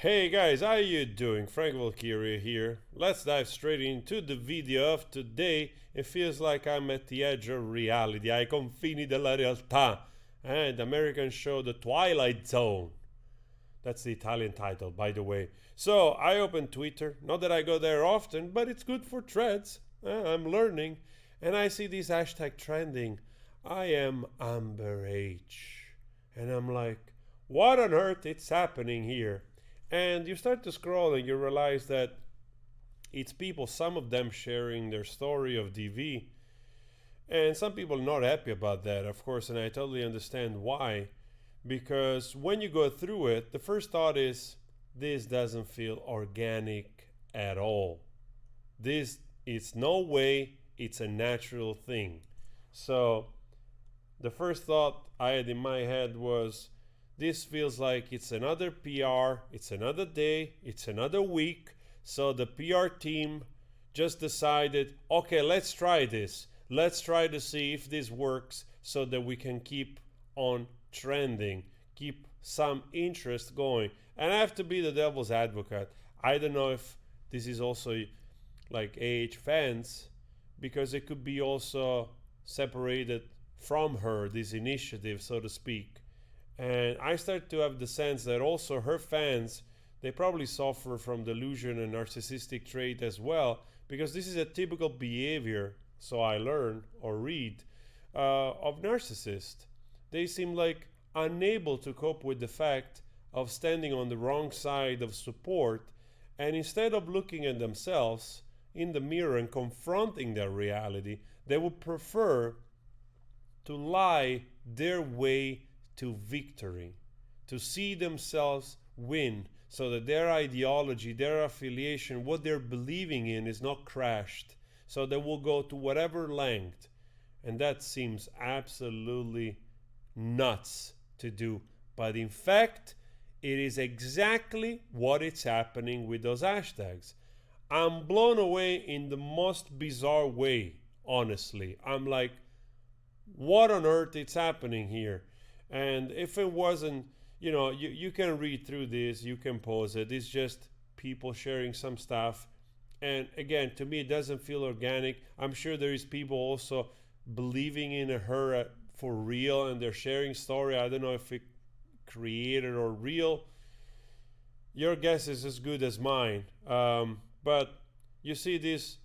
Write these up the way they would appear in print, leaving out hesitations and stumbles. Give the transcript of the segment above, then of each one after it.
Hey guys, how you doing? Frank Valkyria here. Let's dive straight into the video of today. It feels like I'm at the edge of reality, ai confini della realtà. And the American show The Twilight Zone. That's the Italian title, by the way. So I open Twitter. Not that I go there often, but it's good for threads. I'm learning. And I see this hashtag trending. I am Amber H. And I'm like, what on earth is happening here? And you start to scroll and you realize that it's people, some of them sharing their story of DV, and some people not happy about that, of course, and I totally understand why. Because when you go through it, the first thought is this doesn't feel organic at all. This is no way it's a natural thing. So the first thought I had in my head was this feels like it's another PR, it's another day, it's another week. So the PR team just decided, okay, let's try this. Let's try to see if this works so that we can keep on trending, keep some interest going. And I have to be the devil's advocate. I don't know if this is also like fans, because it could be also separated from her, this initiative, so to speak. And I start to have the sense that also her fans, they probably suffer from delusion and narcissistic trait as well, because this is a typical behavior, so I learn or read, of narcissists. They seem like unable to cope with the fact of standing on the wrong side of support, and instead of looking at themselves in the mirror and confronting their reality, they would prefer to lie their way to victory, to see themselves win so that their ideology, their affiliation, what they're believing in is not crashed. So they will go to whatever length. And that seems absolutely nuts to do. But in fact, it is exactly what is happening with those hashtags. I'm blown away in the most bizarre way, honestly. I'm like, what on earth is happening here? And if it wasn't, you can read through this, you can pause it. It's just people sharing some stuff. And again, to me, it doesn't feel organic. I'm sure there is people also believing in her for real, and they're sharing story. I don't know if it created or real. Your guess is as good as mine. But you see this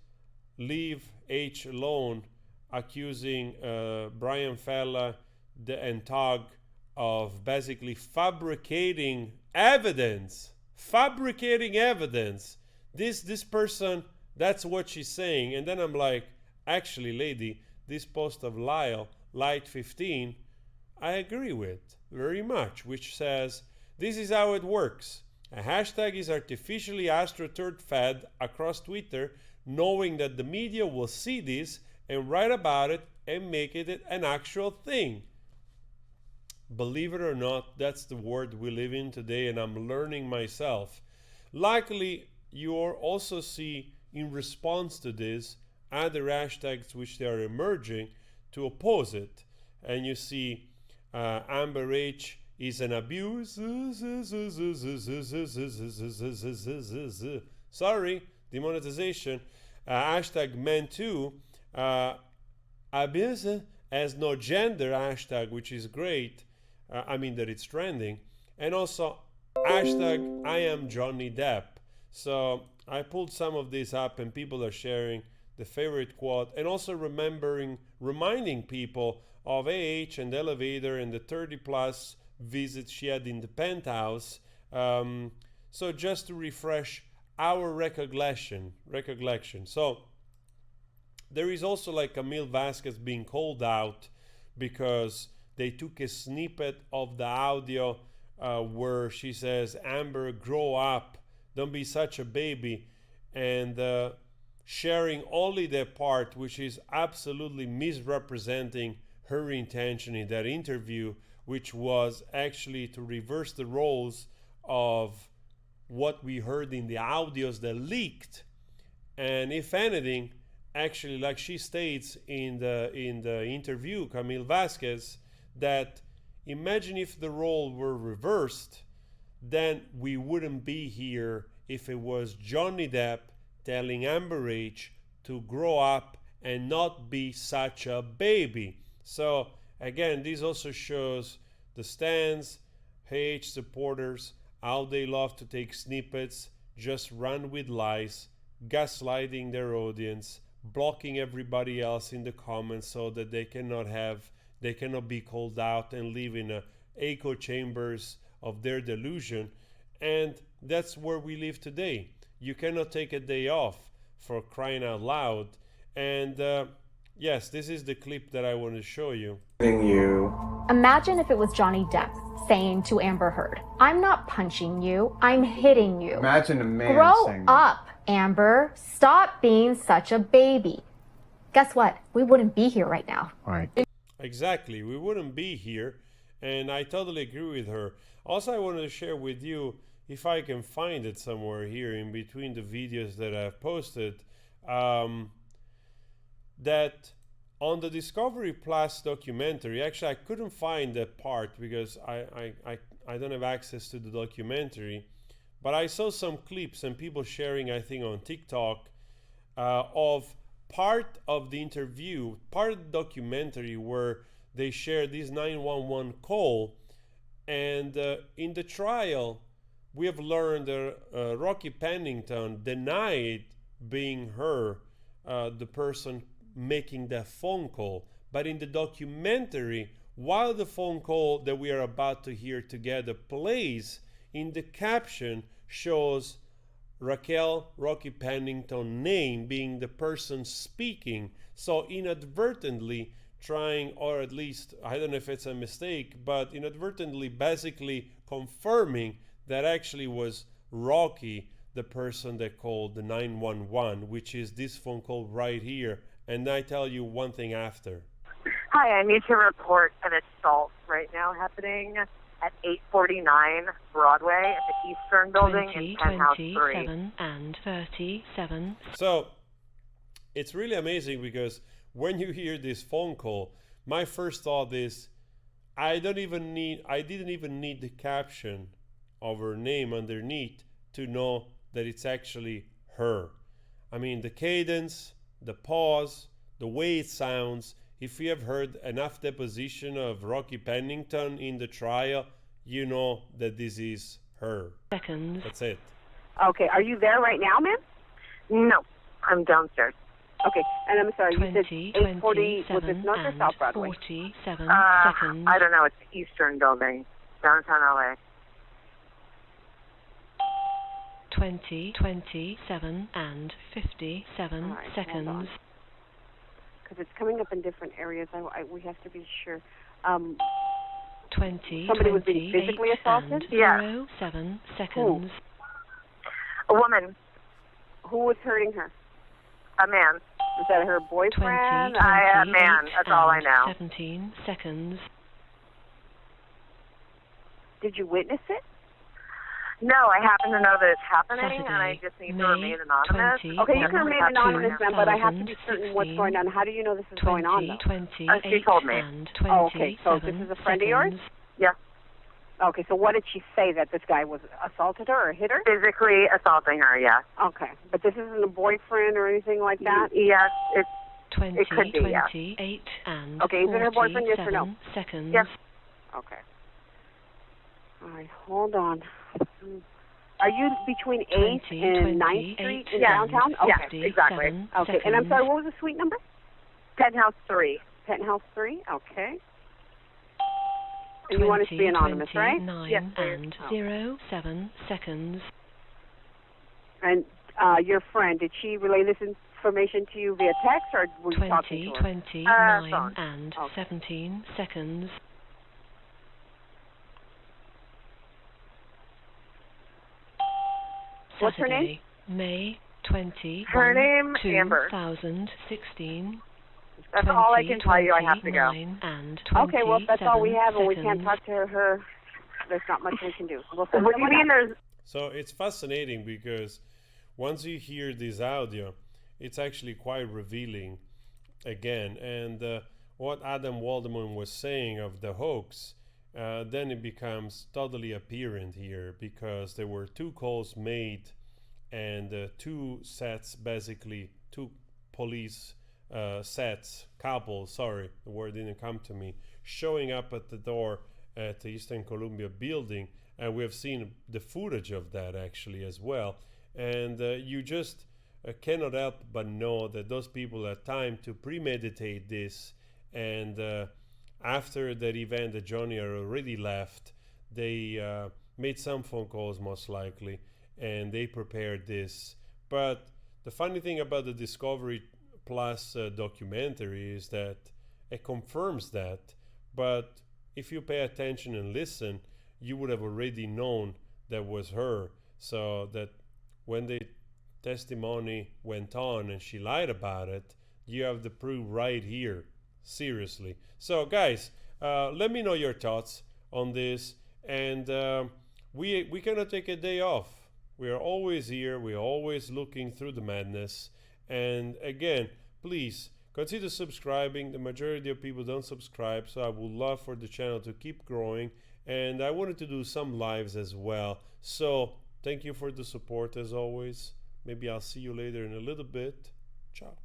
leave H alone accusing Brian Fella and Tog of basically fabricating evidence. Fabricating evidence. This person, that's what she's saying. And then I'm like, actually, lady, this post of Lyle, Light 15, I agree with very much, which says, this is how it works. A hashtag is artificially astroturfed fed across Twitter, knowing that the media will see this and write about it and make it an actual thing. Believe it or not, that's the world we live in today, and I'm learning myself. Luckily, you also see in response to this other hashtags which they are emerging to oppose it. And you see Amber H is an abuse. Sorry, demonetization. Hashtag men too. Abuse has no gender hashtag, which is great. I mean that it's trending. And also hashtag I am Johnny Depp. So I pulled some of these up and people are sharing the favorite quote, and also reminding people of AH and Elevator and the 30 plus visits she had in the penthouse. So just to refresh our recollection. So there is also like Camille Vasquez being called out because they took a snippet of the audio where she says, Amber, grow up, don't be such a baby, and sharing only that part, which is absolutely misrepresenting her intention in that interview, which was actually to reverse the roles of what we heard in the audios that leaked. And if anything, actually, like she states in the interview, Camille Vasquez, that imagine if the role were reversed, then we wouldn't be here if it was Johnny Depp telling Amber H to grow up and not be such a baby. So again, this also shows the stands, H supporters, how they love to take snippets, just run with lies, gaslighting their audience, blocking everybody else in the comments so that they cannot be called out and live in echo chambers of their delusion. And that's where we live today. You cannot take a day off, for crying out loud. And yes, this is the clip that I want to show you. Imagine if it was Johnny Depp saying to Amber Heard, "I'm not punching you, I'm hitting you." Imagine a man Grow saying up, Amber. Stop being such a baby. Guess what? We wouldn't be here right now. Right. Exactly, we wouldn't be here, and I totally agree with her. Also, I wanted to share with you, if I can find it somewhere here in between the videos that I've posted, that on the Discovery Plus documentary, actually I couldn't find that part because I don't have access to the documentary, but I saw some clips and people sharing, I think on TikTok, of part of the interview, part of the documentary where they share this 911 call. And in the trial, we have learned that Rocky Pennington denied being her, the person making that phone call. But in the documentary, while the phone call that we are about to hear together plays, in the caption shows Raquel Rocky Pennington name being the person speaking. So inadvertently trying, or at least, I don't know if it's a mistake, but inadvertently basically confirming that actually was Rocky, the person that called the 911, which is this phone call right here. And I tell you one thing after. Hi, I need to report an assault right now happening at 849 Broadway at the Eastern Building in Penthouse 3. 27 and 37. So it's really amazing because when you hear this phone call, my first thought is, I didn't even need the caption of her name underneath to know that it's actually her. I mean, the cadence, the pause, the way it sounds. If you have heard enough deposition of Rocky Pennington in the trial, you know that this is her. Seconds. That's it. Okay, are you there right now, ma'am? No, I'm downstairs. Okay, and I'm sorry, you said 20, 840, was it 27 North or and South Broadway? 47 seconds. I don't know, it's the Eastern Building, downtown LA. 20, 27 and 57 All right, hold seconds. on. Because it's coming up in different areas, we have to be sure. 20, Somebody was being physically 28 assaulted? and Yeah. 07 seconds. A woman, Who was hurting her? a man. Was that her 20, boyfriend? man, 28 that's all I and know. 17 seconds. Did you witness it? No, I happen to know that it's happening, Saturday, and I just need to May remain anonymous. 20, Okay, you can remain anonymous, ma'am, but I have to be 2016. certain what's going on. How do you know this is going on, though? 28 she told me. and Oh, okay, so 27 this is a friend of yours? seconds. Yes, Okay, so what did she say, that this guy was assaulted her or hit her? physically assaulting her, yes. Okay, but this isn't a boyfriend or anything like that? Yes, it's 20, It could be, yeah. 28 and Okay, is it her boyfriend, yes or no? 47 seconds. Yes. Okay. All right, hold on. Are you between 8th 20, and 9th 28 Street in Yeah. downtown? Yeah. Okay. exactly. 57 Okay, and I'm seconds. sorry, what was the suite number? Penthouse 3. Penthouse 3? Okay. And you want us to be anonymous, right? 29 Yes, please. and 07 seconds. And your friend, did she relay this information to you via text, or were you talking 20, to her? 29 phone. and Okay. 17 seconds. What's her name? Saturday, May 21, Her name, Amber. 2016. That's all I can tell you. I have to go. 29 and Okay, well, if that's all we 27 have, and we can't seconds. talk to her, there's not much we can do. We'll send What do you someone mean else. there's... So it's fascinating because once you hear this audio, it's actually quite revealing again. And what Adam Waldman was saying of the hoax then it becomes totally apparent here, because there were 2 calls made and 2 sets, basically 2 police sets, couples, sorry, the word didn't come to me, showing up at the door at the Eastern Columbia building, and we have seen the footage of that actually as well. And you just cannot help but know that those people had time to premeditate this, and after that event that Johnny had already left, they made some phone calls most likely, and they prepared this. But the funny thing about the Discovery Plus documentary is that it confirms that, but if you pay attention and listen, you would have already known that was her, so that when the testimony went on and she lied about it, you have the proof right here. Seriously. So guys, let me know your thoughts on this, and we cannot take a day off. We are always here, we are always looking through the madness. And again, please consider subscribing. The majority of people don't subscribe, so I would love for the channel to keep growing, and I wanted to do some lives as well. So thank you for the support as always. Maybe I'll see you later in a little bit. Ciao.